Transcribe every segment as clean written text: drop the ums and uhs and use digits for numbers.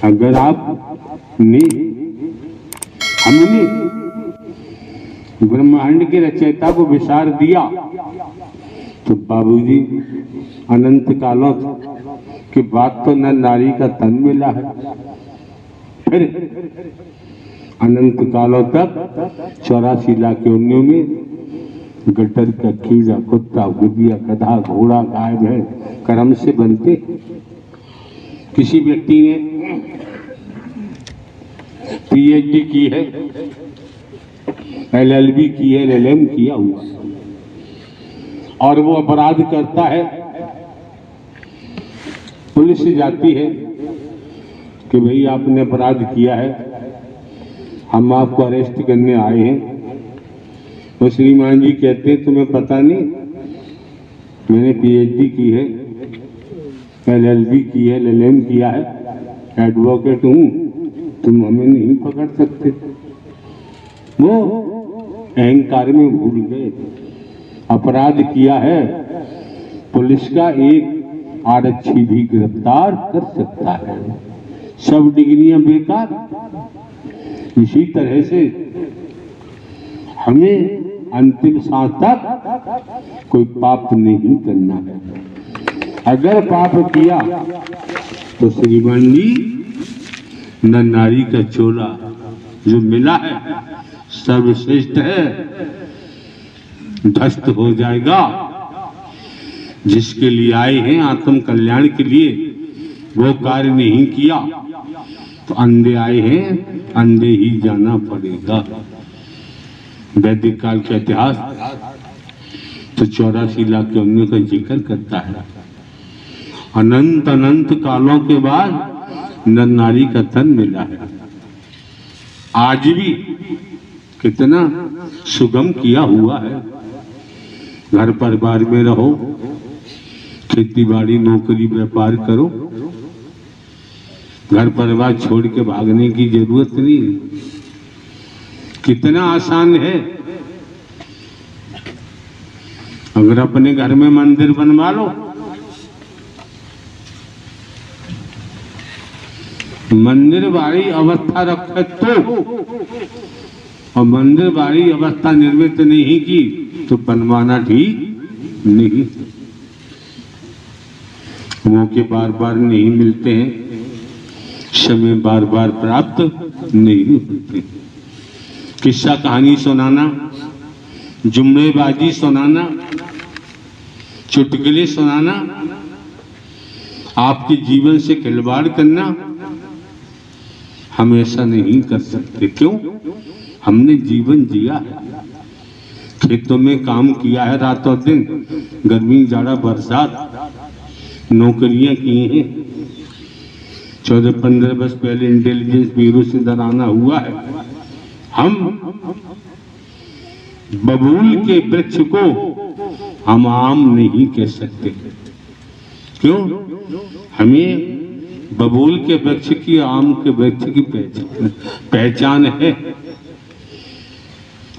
अगर आपने हमने ब्रह्मांड के रचयिता को विचार दिया तो बाबूजी अनंत कालों के बाद तो नर नारी का तन मिला है, फिर अनंत कालों तक 84 लाख योनियों में गटर का कीड़ा, कुत्ता, गुदिया, गधा, घोड़ा, गाय, भैंस कर्म से बनते। किसी व्यक्ति ने पीएचडी की है, एलएलबी की है, एलएलएम किया हुआ, और वो अपराध करता है, पुलिस से जाती है कि भाई आपने अपराध किया है, हम आपको अरेस्ट करने आए हैं। तो श्रीमान जी कहते हैं तुम्हें पता नहीं, मैंने पीएचडी की है, एलएलबी की है, एलएलएम किया है, एडवोकेट हूं, तुम हमें नहीं पकड़ सकते। वो अहंकार में भूल गए, अपराध किया है, पुलिस का एक आरक्षी भी गिरफ्तार कर सकता है, सब डिग्रियां बेकार। इसी तरह से हमें अंतिम सांस तक कोई पाप नहीं करना है। अगर पाप किया तो श्रीमान जी नर नारी का चोला जो मिला है सर्वश्रेष्ठ है, ध्वस्त हो जाएगा। जिसके लिए आए हैं आत्म कल्याण के लिए वो कार्य नहीं किया तो अंधे आए हैं, अंधे ही जाना पड़ेगा। वैदिक काल का इतिहास तो 84 लाख योनियों का जिक्र करता है। अनंत अनंत कालों के बाद नर नारी का तन मिला है। आज भी कितना सुगम किया हुआ है। घर परिवार में रहो, खेती बाड़ी नौकरी व्यापार करो, घर परिवार छोड़ के भागने की जरूरत नहीं। कितना आसान है। अगर अपने घर में मंदिर बनवा लो, मंदिर वाली अवस्था रखे तो, और मंदिर वाली अवस्था निर्मित नहीं की तो बनवाना ठीक नहीं। मौके बार बार नहीं मिलते हैं, समय बार बार प्राप्त नहीं होते। किस्सा कहानी सुनाना, जुमलेबाजी सुनाना, चुटकुले सुनाना, आपके जीवन से खिलवाड़ करना हम ऐसा नहीं कर सकते। क्यों? हमने जीवन जिया है, खेतों में काम किया है रातों दिन, गर्मी जाड़ा बरसात, नौकरियां की हैं। 14-15 वर्ष पहले इंटेलिजेंस ब्यूरो से डराना हुआ है। हम बबूल के वृक्ष को हम आम नहीं कह सकते। क्यों? हमें बबूल के वृक्ष की, आम के वृक्ष की पहचान है।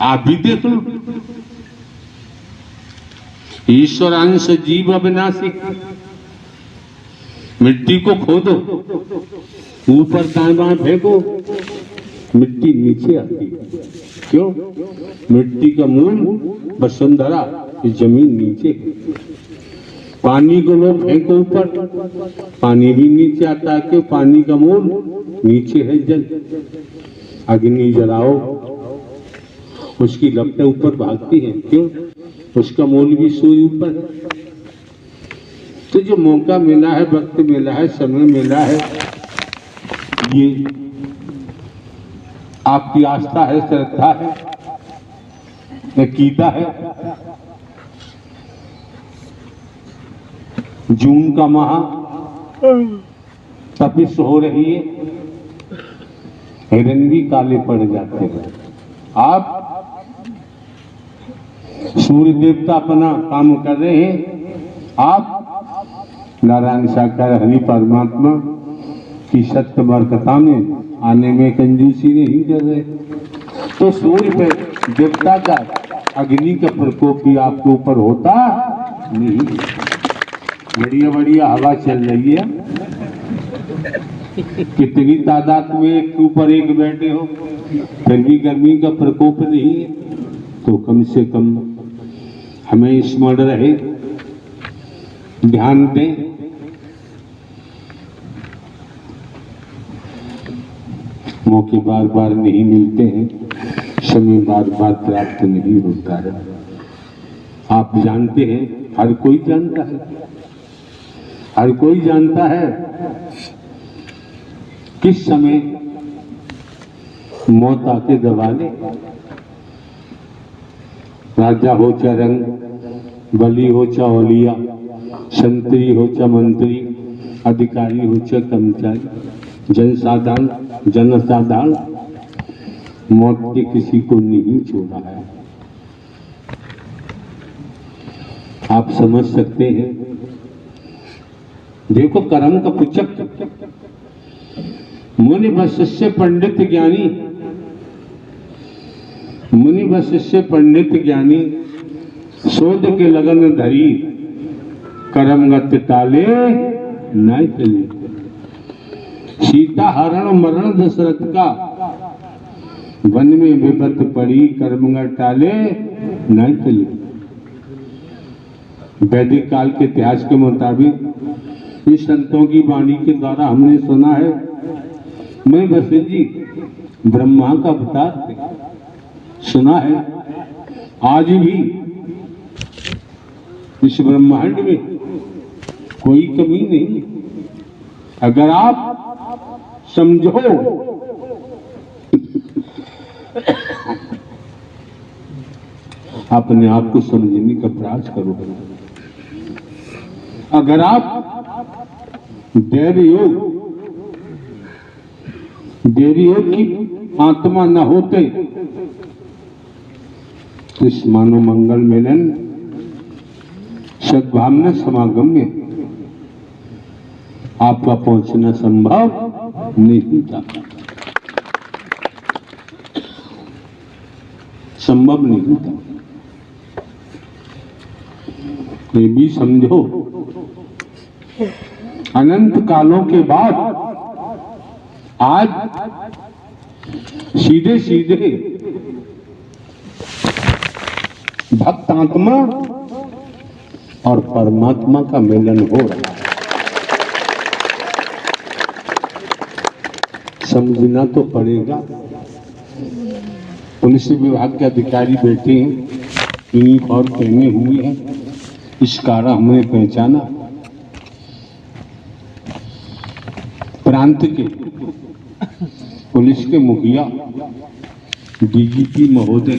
आप भी देख लो, ईश्वरांश जीव अविनाशी। मिट्टी को खोदो, ऊपर दाएं बाएं फेंको, मिट्टी नीचे आती है। क्यों? मिट्टी का मूल वसुंधरा, जमीन नीचे। पानी को लो फेंको ऊपर, पानी भी नीचे आता है। क्यों? पानी का मूल नीचे है जल। अग्नि जलाओ, उसकी लपटें ऊपर भागती हैं। क्यों? उसका मूल भी सूर्य ऊपर है। तो जो मौका मिला है, वक्त मिला है, समय मिला है, ये आपकी आस्था है, श्रद्धा है, अकीदा है। जून का माह तपिश हो रही है, हिरण भी काले पड़ जाते हैं। आप सूर्य देवता अपना काम कर रहे हैं, आप नारायण साकार हरि परमात्मा की सत्य बरकता में आने में कंजूसी नहीं कर रहे। तो सूर्य पे देवता का, अग्नि का प्रकोप भी आपके ऊपर होता नहीं। बढ़िया बढ़िया हवा चल रही है, कितनी तादाद में एक के ऊपर एक बैठे हो, फिर भी गर्मी का प्रकोप नहीं है, तो कम से कम हमें स्मरण रहे, ध्यान दें। मौके बार बार नहीं मिलते हैं, समय बार बार प्राप्त नहीं होता है। आप जानते हैं, हर कोई जानता है, हर कोई जानता है किस समय मौत आके दबा ले। राजा हो चाहे रंग, बली हो चाहे औलिया, संतरी हो चाहे मंत्री, अधिकारी हो चाहे कर्मचारी, जनसाधारण मौत के किसी को नहीं छोड़ा है। आप समझ सकते हैं। देखो कर्म का पुचक, मुनि वशिष्य पंडित ज्ञानी, मुनि वशिष्य पंडित ज्ञानी, शोध के लगन धरी, कर्म गति टाले न चले। सीता हरण मरण दशरथ का, वन में विपत पड़ी, कर्म गति टाले न चले। वैदिक काल के इतिहास के मुताबिक इस संतों की वाणी के द्वारा हमने सुना है, मैं वशिष्ठ जी ब्रह्मा का अवतार थे। सुना है आज भी इस ब्रह्मांड में कोई कमी नहीं। अगर आप समझो अपने आप को समझने का प्रयास करो। अगर आप देव योग की आत्मा न होते, इस मानव मंगल मिलन सद्भावना समागम में आपका पहुंचना संभव नहीं था, संभव नहीं था। ये भी समझो, अनंत कालों के बाद आज सीधे सीधे भक्त आत्मा और परमात्मा का मिलन हो रहा है। समझना तो पड़ेगा। पुलिस विभाग के अधिकारी बैठे हैं, यूनिफॉर्म पहने हुए हैं, इस कारण हमने पहचाना। प्रांत के पुलिस के मुखिया डीजीपी महोदय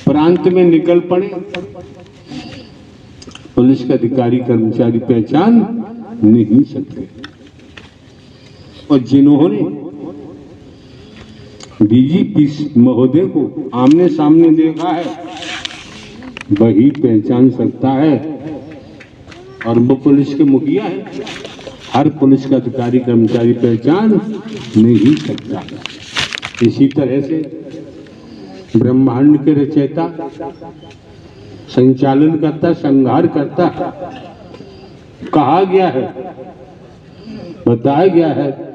प्रांत में निकल पड़े। पुलिस के अधिकारी कर्मचारी पहचान नहीं सकते, और जिन्होंने डीजीपी महोदय को आमने सामने देखा है वही पहचान सकता है, और वो पुलिस के मुखिया है। हर पुलिस का अधिकारी कर्मचारी पहचान नहीं सकता। इसी तरह से ब्रह्मांड के रचयिता, संचालन करता, संहार करता कहा गया है, बताया गया है,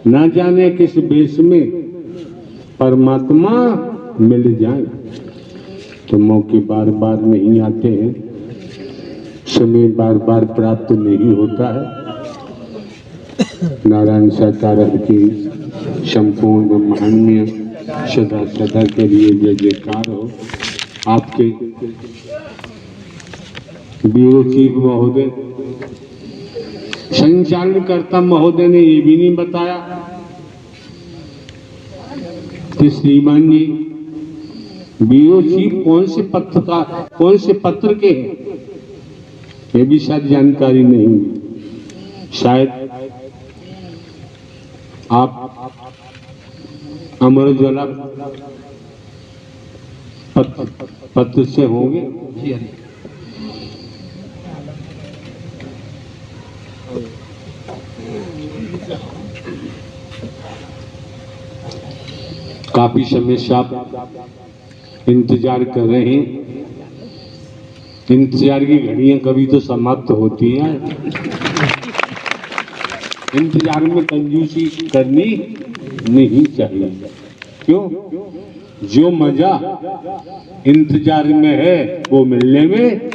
ना जाने किस बेस में परमात्मा मिल जाए। तो मौके बार बार नहीं आते हैं, समय बार बार प्राप्त नहीं होता है। नारायण सरकार की संपूर्ण ब्रह्मांड में सदा सदा के लिए जय जयकार हो। आपके ब्यूरो चीफ महोदय, संचालनकर्ता महोदय ने ये भी नहीं बताया कि श्रीमान जी ब्यूरो चीफ कौन से पत्र के हैं, ये भी शायद जानकारी नहीं। शायद आप अमर उजाला पत्र से होंगे। काफी समय से आप इंतजार कर रहे हैं। इंतजार की घड़ियां कभी तो समाप्त होती हैं। इंतजार में कंजूसी करनी नहीं चाहिए। क्यों? जो मजा इंतजार में है वो मिलने में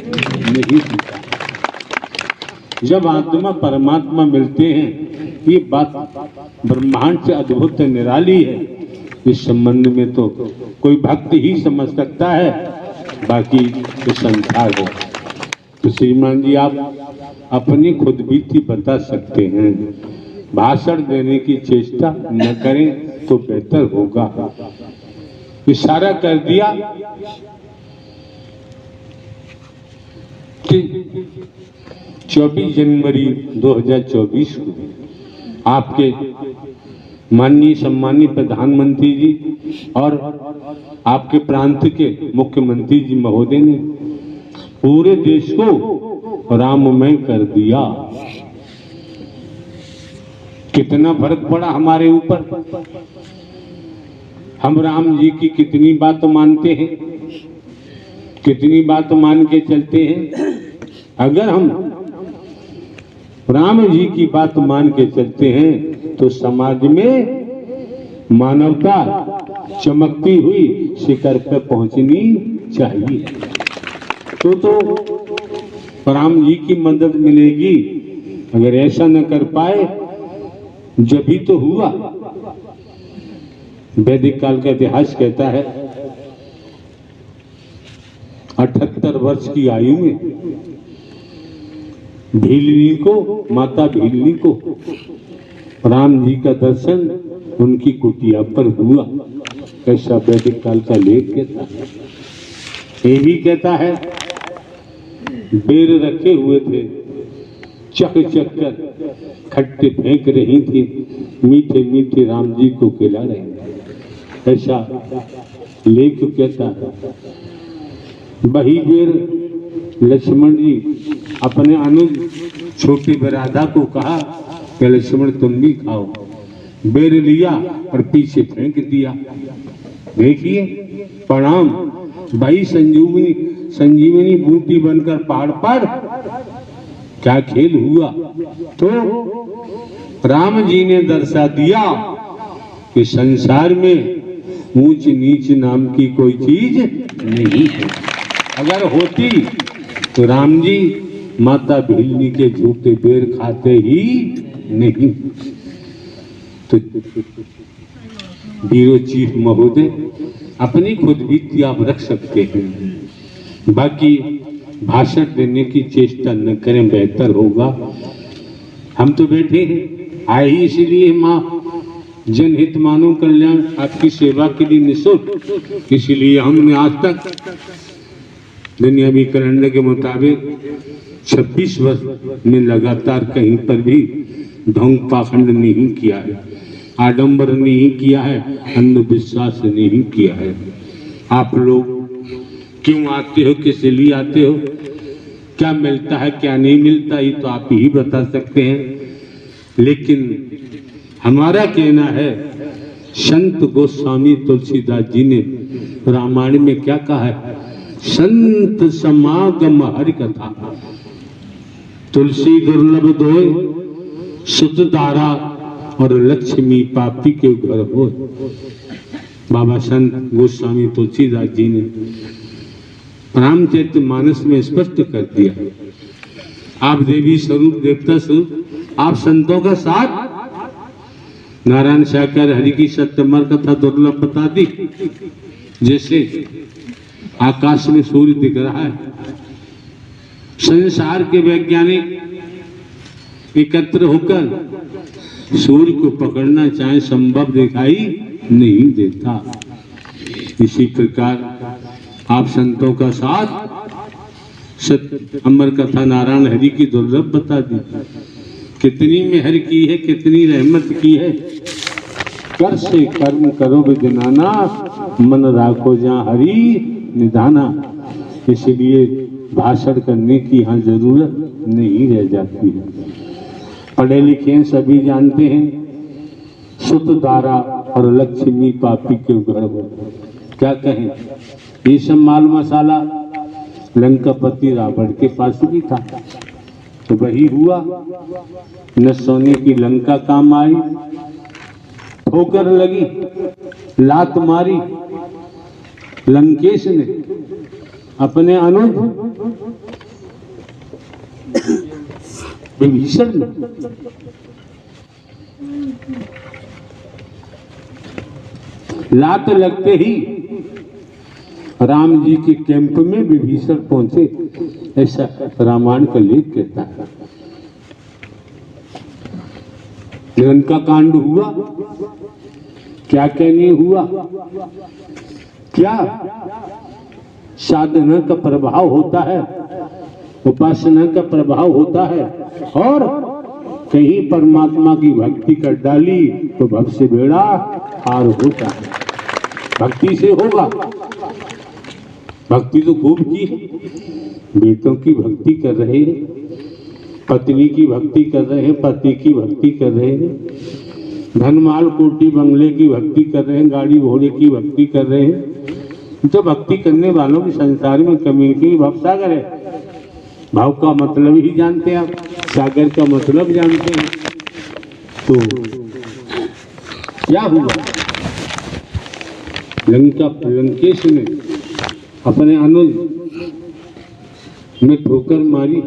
नहीं होता। जब आत्मा परमात्मा मिलते हैं, ये बात ब्रह्मांड से अद्भुत निराली है। इस संबंध में तो कोई भक्त ही समझ सकता है, बाकी तो संसार है। तो श्रीमान जी आप अपनी खुद बीती बता सकते हैं। भाषण देने की चेष्टा न करें तो बेहतर होगा। इशारा कर दिया कि 24 जनवरी 2024 को आपके माननीय सम्मानीय प्रधानमंत्री जी और आपके प्रांत के मुख्यमंत्री जी महोदय ने पूरे देश को राममय कर दिया। कितना फर्क पड़ा हमारे ऊपर। हम राम जी की कितनी बात मानते हैं, कितनी बात मान के चलते हैं। अगर हम राम जी की बात मान के चलते हैं तो समाज में मानवता चमकती हुई शिखर पर पहुंचनी चाहिए। तो राम जी की मदद मिलेगी। अगर ऐसा न कर पाए, जब भी तो हुआ। वैदिक काल का इतिहास कहता है 78 वर्ष की आयु में भीलनी को, माता भीलनी को राम जी का दर्शन उनकी कुटिया पर हुआ। ऐसा वैदिक काल का लेख कहता है। ये भी कहता है बेर रखे हुए थे, चक चक कर खट्टे फेंक रही थी, मीठे मीठे राम जी को खिला रहे। ऐसा लेख कहता है। वही बेर लक्ष्मण जी अपने अनुज छोटी बराधा को कहा कि लक्ष्मण तुम भी खाओ। बेर लिया और पीछे फेंक दिया। देखिए प्रणाम भाई, संजीवनी संजीवनी बूटी बनकर पहाड़ पर क्या खेल हुआ। तो राम जी ने दर्शा दिया कि संसार में ऊंच नीच नाम की कोई चीज नहीं है। अगर होती तो राम जी माता भीलनी के झूठे बेर खाते ही नहीं। तो ब्यूरो चीफ महोदय अपनी खुद बीती आप रख सकते हैं, बाकी भाषण देने की चेष्टा न करें, बेहतर होगा। हम तो बैठे हैं, आए ही इसीलिए माँ जनहित मानव कल्याण आपकी सेवा के लिए निःशुल्क। इसीलिए हमने आज तक दुनियावी कैलेंडर के मुताबिक 26 वर्ष में लगातार कहीं पर भी ढोंग पाखंड नहीं किया है, आडंबर नहीं किया है, अंधविश्वास नहीं किया है। आप लोग क्यों आते हो, किस लिए आते हो, क्या मिलता है क्या नहीं मिलता, ये तो आप ही बता सकते हैं। लेकिन हमारा कहना है, संत गोस्वामी तुलसीदास जी ने रामायण में क्या कहा है, संत समागम हरि कथा, तुलसी दुर्लभ दोय, सुत दारा और लक्ष्मी पापी के घर हो। बाबा संत गोस्वामी तुलसीदास जी ने रामचरित मानस में स्पष्ट कर दिया। आप देवी स्वरूप, देवता स्वरूप, आप संतों का साथ। नारायण शाकर हरि की सत्यमर कथा दुर्लभ बता दी। जैसे आकाश में सूर्य दिख रहा है, संसार के वैज्ञानिक एकत्र होकर सूर्य को पकड़ना चाहे संभव दिखाई नहीं देता। इसी प्रकार आप संतों का साथ अमर कथा नारायण हरि की दुर्लभ बता दी। कितनी मेहर की है, कितनी रहमत की है। कर से कर्म करो विजनाना, मन राखो जहाँ हरि निधाना। इसलिए भाषण करने की यहाँ जरूरत नहीं रह जाती है। पढ़े लिखे सभी जानते हैं, सुत दारा और लक्ष्मी पापी के घर हो। क्या कहें, ये सब माल मसाला लंकापति रावण के पास भी था। तो वही हुआ, न सोने की लंका काम आई, ठोकर लगी, लात मारी लंकेश ने अपने अनुज विभीषण ने। लात लगते ही राम जी के कैंप में विभीषण पहुंचे, ऐसा रामायण का लेख कहता है। लंका कांड हुआ, क्या कहने हुआ, क्या साधना का प्रभाव होता है, उपासना का प्रभाव होता है, और कहीं परमात्मा की भक्ति कर डाली तो भव से बेड़ा पार होता है। भक्ति से होगा, भक्ति तो खूब की, बेटों की भक्ति कर रहे हैं, पत्नी की भक्ति कर रहे हैं, पति की भक्ति कर रहे हैं, धनमाल कोटी बंगले की भक्ति कर रहे हैं, गाड़ी घोड़े की भक्ति कर रहे हैं। तो भक्ति करने वालों की संसार में कमी की भव सागर है। भाव का मतलब ही जानते हैं आप, सागर का मतलब जानते हैं। तो क्या हुआ, लंकेश ने अपने अनुज में ठोकर मारी,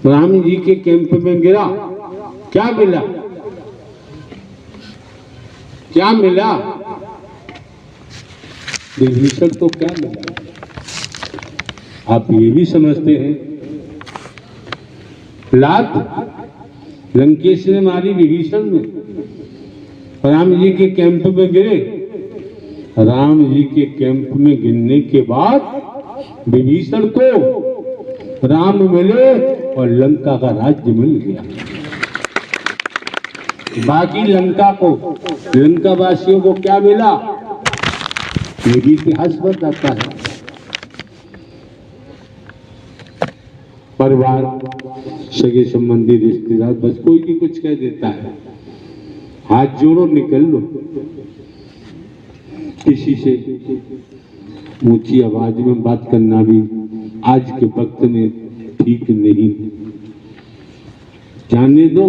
राम जी के कैंप में गिरा। क्या मिला, क्या मिला, विभीषण तो क्या मिला। आप ये भी समझते हैं, लात लंकेश ने मारी विभीषण ने, राम जी के कैंप में गिरे। राम जी के कैंप में गिरने के बाद विभीषण को राम मिले और लंका का राज्य मिल गया। बाकी लंका को, लंका वासियों को क्या मिला, ये भी इतिहास बताता है। परिवार, सगे संबंधी, रिश्तेदार, बस कोई भी कुछ कह देता है, हाथ जोड़ो निकल लो। किसी से ऊंची आवाज में बात करना भी आज के वक्त में ठीक नहीं। जाने दो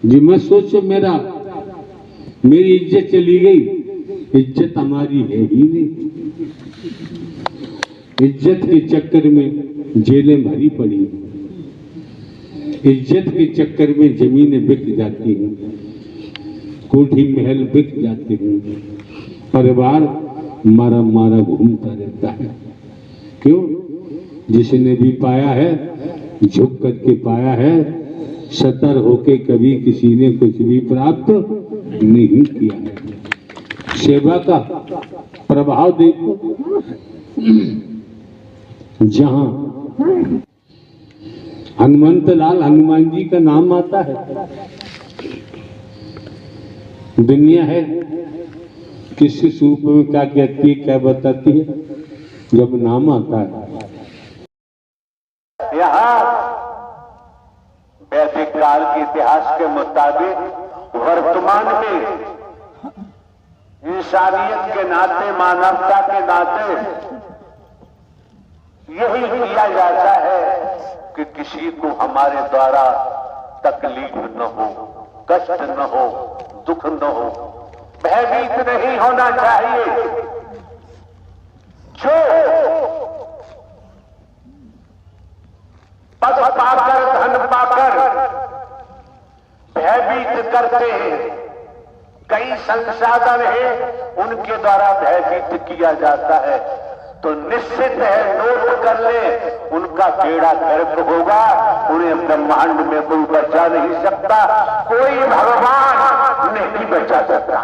जी, मत सोचो मेरी इज्जत चली गई। इज्जत हमारी है ही नहीं। इज्जत के चक्कर में जेलें भरी पड़ी, इज्जत के चक्कर में जमीनें बिक जाती हैं, कोठी महल बिक जाते हैं, परिवार मारा मारा घूमता रहता है। क्यों? जिसने भी पाया है झुक करके पाया है, सतर होके कभी किसी ने कुछ भी प्राप्त नहीं किया है। सेवा का प्रभाव देखो, जहां हनुमंत लाल हनुमान जी का नाम आता है, दुनिया है किस रूप में क्या कहती है, क्या बताती है, जब नाम आता है। यहाँ वैदिक काल के इतिहास के मुताबिक वर्तमान में इंसानियत के नाते, मानवता के नाते यही किया जाता है कि किसी को हमारे द्वारा तकलीफ न हो, कष्ट न हो, दुख न हो, भयभीत नहीं होना चाहिए। जो पद पाकर, धन पाकर भयभीत करते हैं, कई संसाधन हैं उनके द्वारा भयभीत किया जाता है, तो निश्चित है, नोट कर ले, उनका बेड़ा गर्क होगा। उन्हें ब्रह्मांड में कोई बचा नहीं सकता, कोई भगवान नहीं बचा सकता।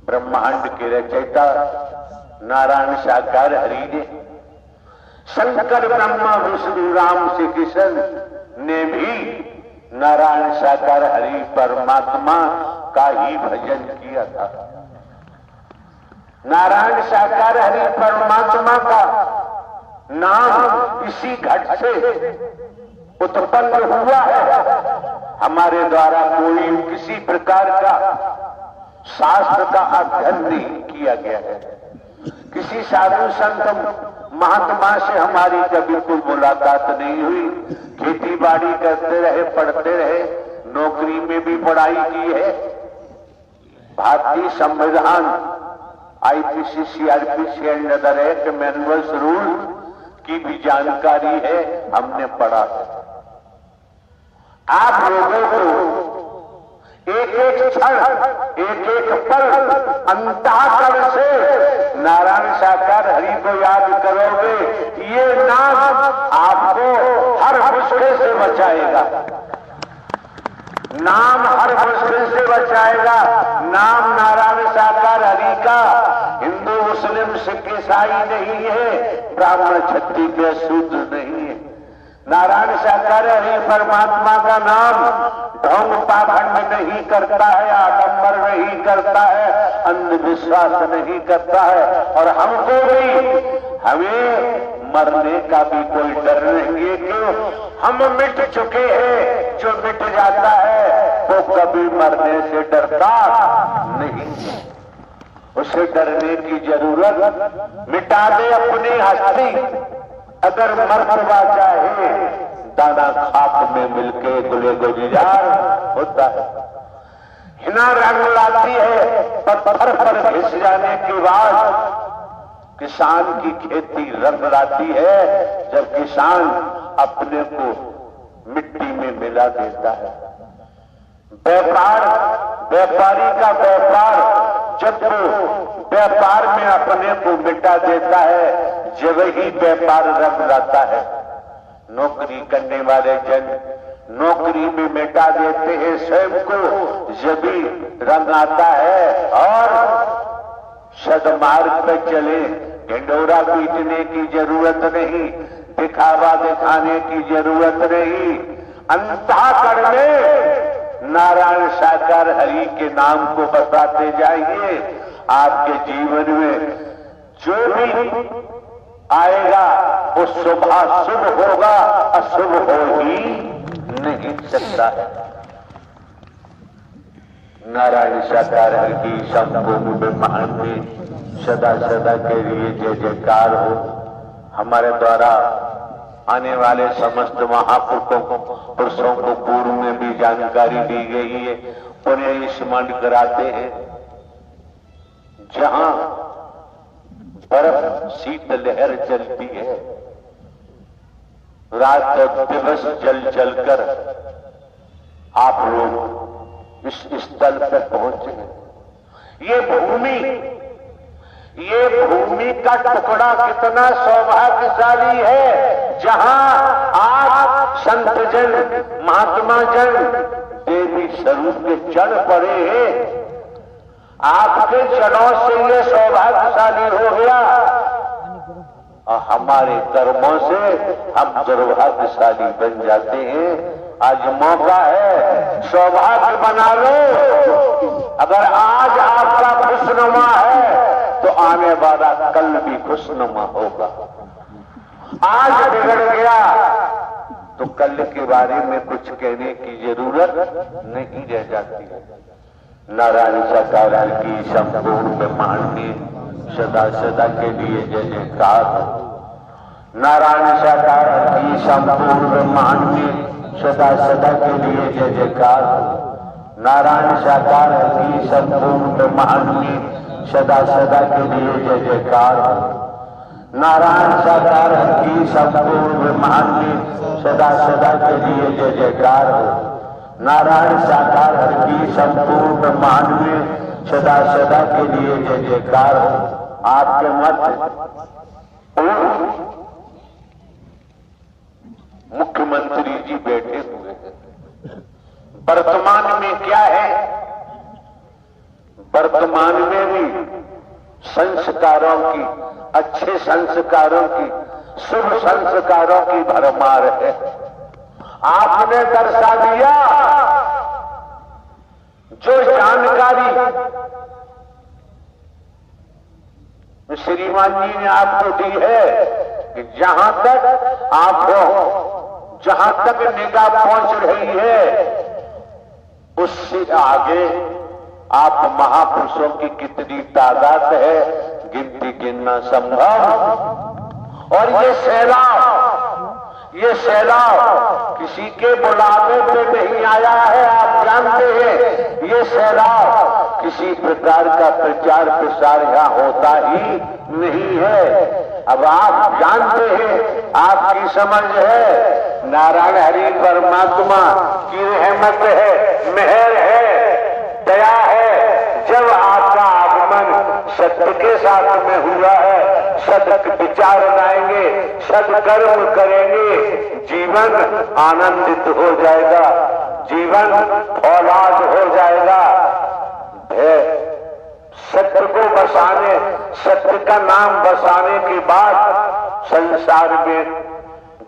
ब्रह्मांड के रचयिता नारायण साकार हरि ने, शंकर ब्रह्मा विष्णु राम श्री कृष्ण ने भी नारायण साकार हरि परमात्मा का ही भजन किया था। नारायण साकार हरि परमात्मा का नाम इसी घट से उत्पन्न हुआ है। हमारे द्वारा कोई किसी प्रकार का शास्त्र का अध्ययन नहीं किया गया है। किसी साधु संत महात्मा से हमारी कभी कोई मुलाकात नहीं हुई। खेती बाड़ी करते रहे, पढ़ते रहे, नौकरी में भी पढ़ाई की है। भारतीय संविधान, IPC, CrPC and other act, manuals, rule की भी जानकारी है, हमने पढ़ा है। आप लोगों को एक एक क्षण, एक एक पल अंतःकरण से नारायण साकार हरि को याद करोगे, ये नाम आपको हर मुश्किल से बचाएगा। नाम हर मुश्किल से बचाएगा। नाम नारायण साकार हरि का हिंदू, मुस्लिम, सिख, ईसाई नहीं है, ब्राह्मण, क्षत्रिय, शूद्र नहीं है। नारायण साकार हरि परमात्मा का नाम ढोंग पाखंड नहीं करता है, आडंबर नहीं करता है, अंधविश्वास नहीं करता है। और हमको भी, हमें मरने का भी कोई डर नहीं है। क्यों? हम मिट चुके हैं। जो मिट जाता है वो कभी मरने से डरता नहीं। उसे डरने की जरूरत, मिटा दे अपनी हस्ती। अगर मरतबा चाहे दाना खाक में मिलके गुले गुलजार होता है। हिना रंग लाती है, पत्थर पर घिस जाने के बाद किसान की खेती रंग लाती है, जब किसान अपने को मिट्टी में मिला देता है। व्यापार, व्यापारी का व्यापार जब वो व्यापार में अपने को मिटा देता है, जब ही व्यापार रंग लाता है। नौकरी करने वाले जन नौकरी में मिटा देते हैं स्वयं को, जब ही रंग आता है। और सदमार्ग पे चले, ढिंडोरा पीटने की जरूरत नहीं, दिखावा दिखाने की जरूरत नहीं। अंतःकरण में नारायण साकार हरि के नाम को बताते जाइए। आपके जीवन में जो भी आएगा वो शुभ होगा, अशुभ हो ही नहीं सकता है। नारायण साकार हरि की संपूर्ण ब्रह्मांड में सदा सदा के लिए जय जयकार हो। हमारे द्वारा आने वाले समस्त महापुरुषों को पूर्व में भी जानकारी दी गई है, उन्हें स्मरण कराते हैं। जहां बर्फ शीत लहर चलती है, रात और दिवस जल जलकर आप लोग इस स्थल पर पहुंचे। ये भूमि का टुकड़ा कितना सौभाग्यशाली है, जहां आप संतजन, महात्मा जन, देवी स्वरूप के चढ़ पड़े हैं। आपके चरणों से ये सौभाग्यशाली हो गया, और हमारे कर्मों से हम दुर्भाग्यशाली बन जाते हैं। आज मौका है, सौभाग्य बना लो। अगर आज आपका खुशनुमा है तो आने वाला कल भी खुशनुमा होगा। आज बिगड़ गया तो कल के बारे में कुछ कहने की जरूरत नहीं रह जाती है। नारायण साकार की संपूर्ण ब्रह्मांड में सदा सदा के लिए जय जयकार। नारायण साकार की संपूर्ण ब्रह्मांड में सदा सदा के लिए जय जयकार। नारायण साकार की संपूर्ण ब्रह्मांड में सदा सदा के लिए जय जयकार। नारायण साकार की संपूर्ण ब्रह्मांड में सदा सदा के लिए जय जयकार। नारायण साकार की संपूर्ण ब्रह्मांड में सदा सदा के लिए जय जयकार। आपके मत मुख्यमंत्री जी बैठे हुए हैं। वर्तमान में क्या है? वर्तमान में भी संस्कारों की, अच्छे संस्कारों की, शुभ संस्कारों की भरमार है। आपने दर्शा दिया जो जानकारी श्रीमान जी ने आपको दी है कि जहां तक आपको, जहां तक निगाह पहुंच रही है, उससे आगे आप महापुरुषों की कितनी तादाद है गिनती गिनना संभव। और ये सैलाब किसी के बुलावे पे नहीं आया है, आप जानते हैं। ये सैलाब किसी प्रकार का प्रचार प्रसार यहाँ होता ही नहीं है। अब आप जानते हैं, आपकी समझ है, नारायण हरि परमात्मा की रहमत है, मेहर है, दया है। जब आपका आगमन सत्य के साथ में हुआ है, सद विचार लाएंगे, सदकर्म करेंगे, जीवन आनंदित हो जाएगा, जीवन औलाद हो जाएगा। सत्य को बसाने, सत्य का नाम बसाने के बाद संसार में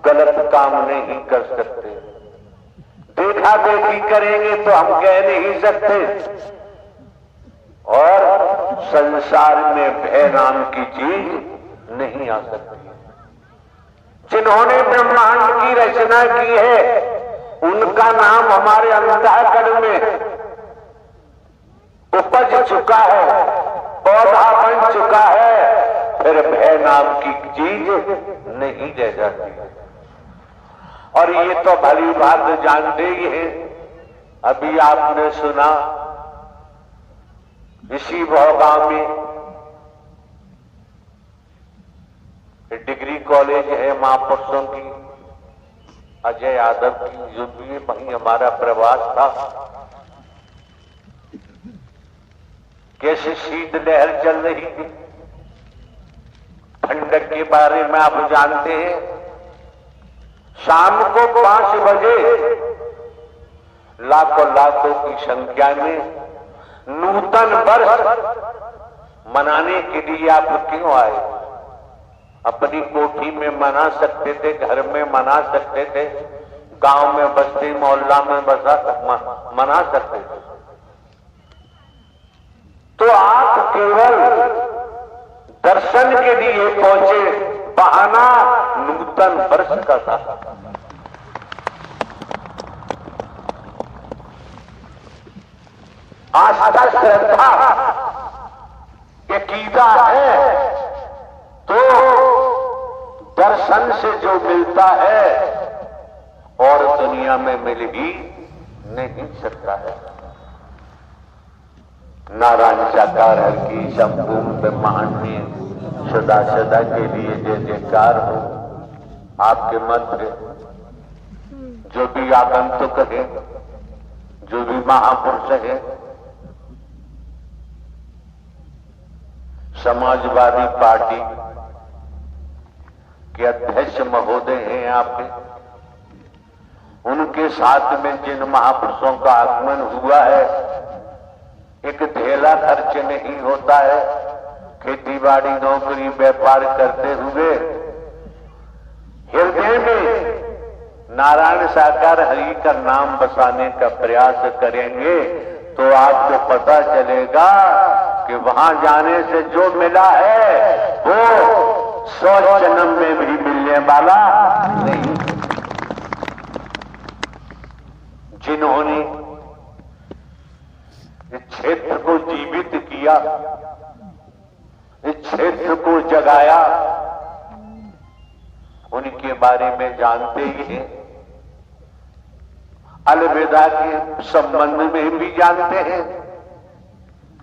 गलत काम नहीं कर सकते। देखा देखी करेंगे तो हम कह नहीं सकते। और संसार में भय नाम की चीज नहीं आ सकती। जिन्होंने ब्रह्मांड की रचना की है, उनका नाम हमारे अंतःकरण में उपज चुका है, पौधा बन चुका है। फिर भय नाम की चीज नहीं रह जाती। और ये तो भली बात जानते ही हैं। अभी आपने सुना इसी भोगांव में डिग्री कॉलेज है महापुरुषों की, अजय यादव की, जो भी वहीं हमारा प्रवास था। कैसी शीत लहर चल रही थी। ठंडक के बारे में आप जानते हैं। शाम को 5 बजे लाखों की संख्या में नूतन वर्ष मनाने के लिए आप क्यों आए? अपनी कोठी में मना सकते थे, घर में मना सकते थे, गांव में बस्ती मोहल्ला में मना सकते थे। तो आप केवल दर्शन के लिए पहुंचे, बहाना नूतन वर्ष का था। आस्था श्रद्धा अकीदा है तो दर्शन से जो मिलता है और दुनिया में मिल ही नहीं सकता है। नारायण साकार हर की संपूर्ण ब्रह्मांड में सदा सदा के लिए जय जयकार हो। आपके मध्य जो भी आगंतुक है, जो भी महापुरुष है, समाजवादी पार्टी के अध्यक्ष महोदय हैं आपके, उनके साथ में जिन महापुरुषों का आगमन हुआ है, एक ढेला खर्च नहीं होता है। खेतीबाड़ी नौकरी व्यापार करते हुए हृदय में नारायण साकार हरि का नाम बसाने का प्रयास करेंगे तो आपको पता चलेगा कि वहां जाने से जो मिला है वो 100 जन्म में भी मिलने वाला नहीं। जिन्होंने इस क्षेत्र को जीवित किया, इस क्षेत्र को जगाया, उनके बारे में जानते ही हैं। अलविदा के संबंध में भी जानते हैं।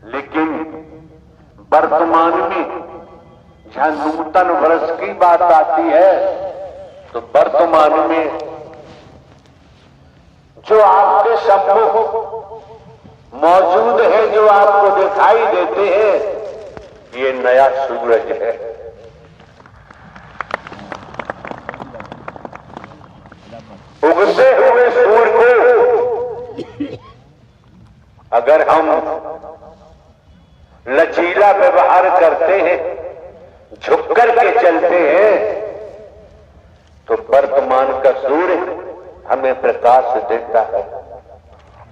लेकिन वर्तमान में जहां नूतन वर्ष की बात आती है तो वर्तमान में जो आपके सम्मुख मौजूद है, जो आपको दिखाई देते हैं, ये नया सूरज है। उगते हुए सूर्य को अगर हम लचीला व्यवहार करते हैं, झुक करके चलते हैं, तो वर्तमान का सूर्य हमें प्रकाश देता है,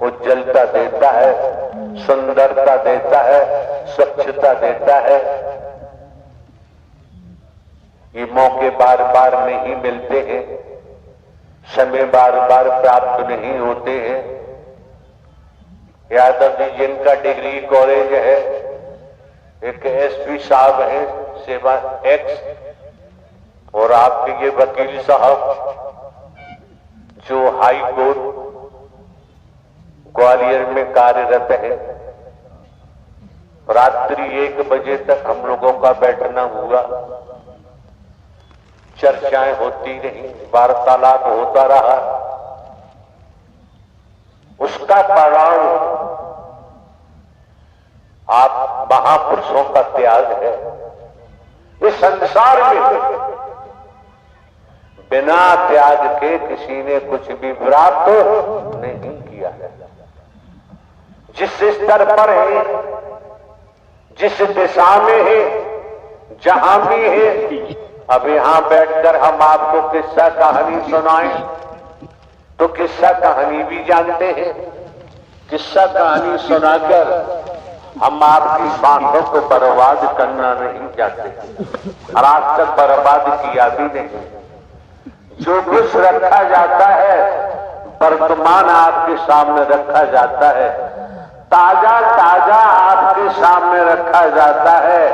उज्जवलता देता है, सुंदरता देता है, स्वच्छता देता है। ये मौके बार बार नहीं मिलते हैं, समय बार बार प्राप्त नहीं होते हैं। यादव जी जिनका डिग्री कॉलेज है, एक एसपी साहब है सेवा एक्स, और आपके ये वकील साहब जो हाई कोर्ट ग्वालियर में कार्यरत है। रात्रि 1 बजे तक हम लोगों का बैठना हुआ, चर्चाएं होती रही, वार्तालाप होता रहा। उसका परिणाम आप महापुरुषों का त्याग है। इस संसार में बिना त्याग के किसी ने कुछ भी प्राप्त नहीं किया है। जिस स्तर पर है, जिस दिशा में है, जहां भी है, अब यहां बैठकर हम आपको किस्सा कहानी सुनाएं तो किस्सा कहानी भी जानते हैं। किस्सा कहानी सुनाकर हम आपकी सांसों को बर्बाद करना नहीं चाहते और आज तक बर्बाद किया भी नहीं। जो कुछ रखा जाता है वर्तमान आपके सामने रखा जाता है, ताजा ताजा आपके सामने रखा जाता है,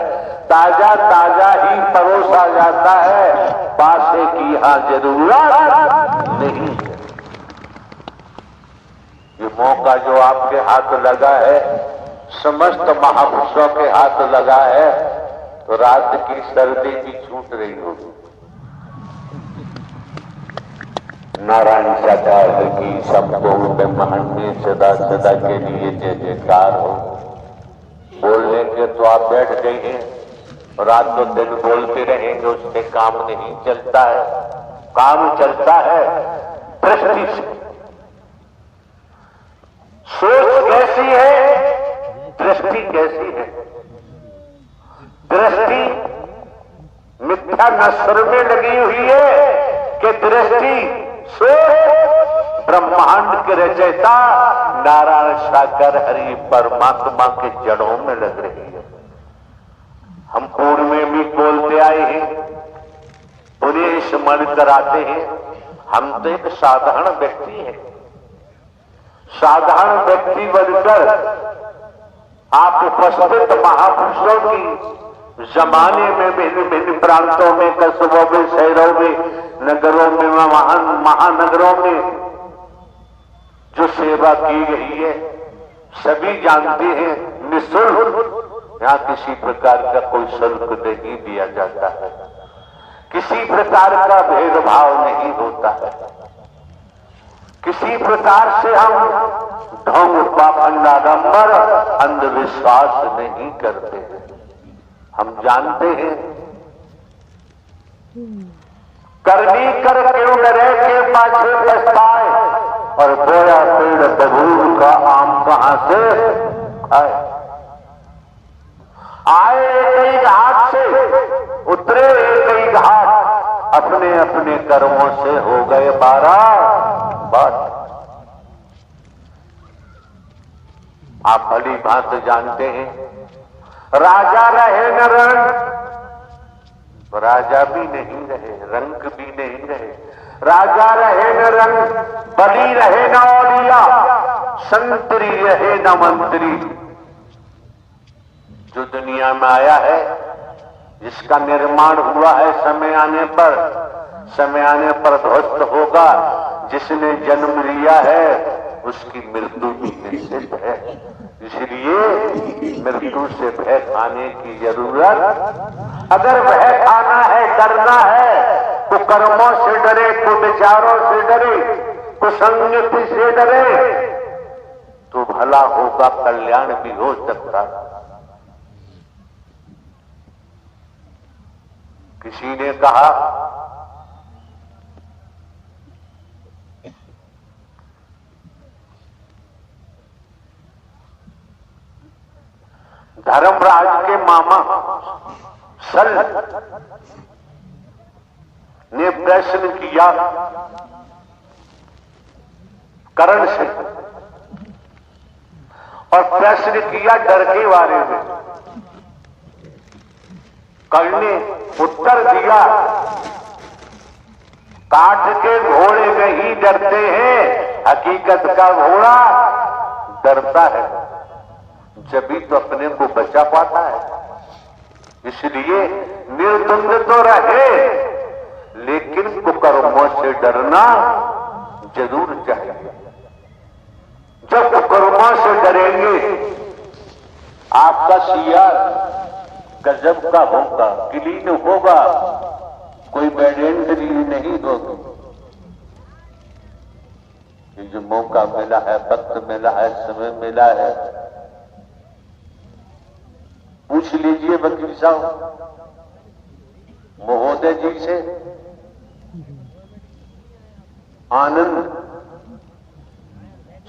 ताजा ताजा ही परोसा जाता है। पासे की यहां जरूरत नहीं है। ये मौका जो आपके हाथ लगा है, समस्त महापुरुषों के हाथ लगा है, तो रात की सर्दी भी छूट रही होगी। नारायण साकार की सबको ब्रह्मांड सदा सदा के लिए जय जयकार हो। बोलने के तो आप बैठ गए हैं, रात तो दिन बोलते रहेंगे, उससे काम नहीं चलता है। काम चलता है दृष्टि से। सोच कैसी है, दृष्टि कैसी है। दृष्टि मिथ्या नस्र में लगी हुई है कि दृष्टि सोच ब्रह्मांड के रचयिता नारायण सागर हरि परमात्मा के जड़ों में लग रही है। हम पूर्व में भी बोलते आए हैं, उन्हें स्मरण कराते हैं। हम तो एक साधारण व्यक्ति हैं। साधारण व्यक्ति बनकर आप उपस्थित महापुरुषों की जमाने में भिन्न भिन्न प्रांतों में, कस्बों में, शहरों में, नगरों में, महानगरों में जो सेवा की गई है, सभी जानते हैं। निःशुल्क यहां किसी प्रकार का कोई शुल्क नहीं दिया जाता है, किसी प्रकार का भेदभाव नहीं होता है, किसी प्रकार से हम ढोंग पाखंड आडंबर अंधविश्वास नहीं करते हैं। हम जानते हैं करनी कर क्यों डरे के पाछे पछताए, और बोया पेड़ बबूल का आम कहां से आए। आए एक ही घाट से, उतरे एक ही घाट, अपने अपने कर्मों से हो गए 12 बात। आप भली भांति जानते हैं, राजा रहे न रंग, राजा भी नहीं रहे, रंग भी नहीं रहे। राजा रहे न रंग, बली रहे न औलिया, संतरी रहे न मंत्री। जो दुनिया में आया है, जिसका निर्माण हुआ है, समय आने पर ध्वस्त होगा। जिसने जन्म लिया है उसकी मृत्यु भी निश्चित है। इसलिए मृत्यु से भय खाने की जरूरत, अगर भय खाना है, डरना है, तो कर्मों से डरे, तो विचारों से डरे, तो संगति से डरे, तो भला होगा, कल्याण भी हो सकता है। किसी ने कहा धर्मराज के मामा सल ने प्रश्न किया कर्ण से, और प्रश्न किया डर के बारे में। कर्ण ने उत्तर दिया, काठ के घोड़े नहीं डरते हैं, हकीकत का घोड़ा डरता है जब भी तो अपने को बचा पाता है। इसलिए निर्द्वंद तो रहे, लेकिन कुकर्मों से डरना जरूर चाहिए। जब कुकर्मों से डरेंगे, आपका सियार गजब का होगा, क्लीन होगा, कोई बैड एंट्री नहीं होगी। ये जो मौका मिला है, वक्त मिला है, समय मिला है, पूछ लीजिए वकील साहब महोदय जी से। आनंद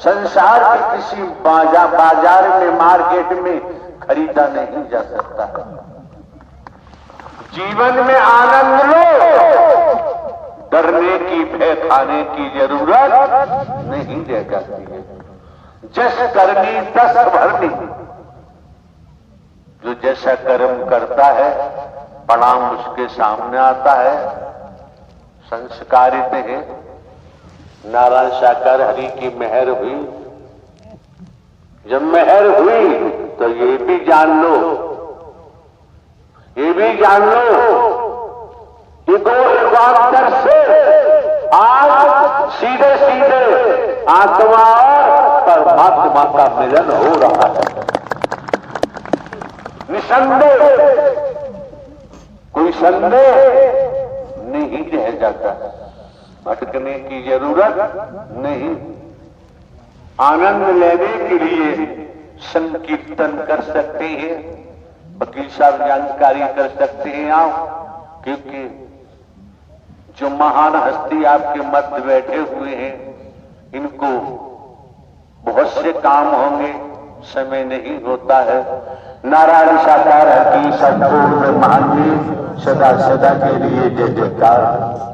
संसार के किसी बाजार में, मार्केट में खरीदा नहीं जा सकता है। जीवन में आनंद लो, डरने की, भय खाने की जरूरत नहीं रह जाती है। जस करनी तस भरनी, जो जैसा कर्म करता है परिणाम उसके सामने आता है। संस्कारित है। नारायण साकार हरि की मेहर हुई। जब मेहर हुई तो ये भी जान लो कि दो युगांतर से आज सीधे सीधे आत्मा और परमात्मा का मिलन हो रहा है। निसंदेह, कोई संदेह नहीं रह जाता, भटकने की जरूरत नहीं। आनंद लेने के लिए संकीर्तन कर सकते हैं, वकील साहब जानकारी कर सकते हैं आप, क्योंकि जो महान हस्ती आपके मध्य बैठे हुए हैं, इनको बहुत से काम होंगे, समय नहीं होता है। नारायण साकार की संपूर्ण महान सदा सदा के लिए जय जयकार।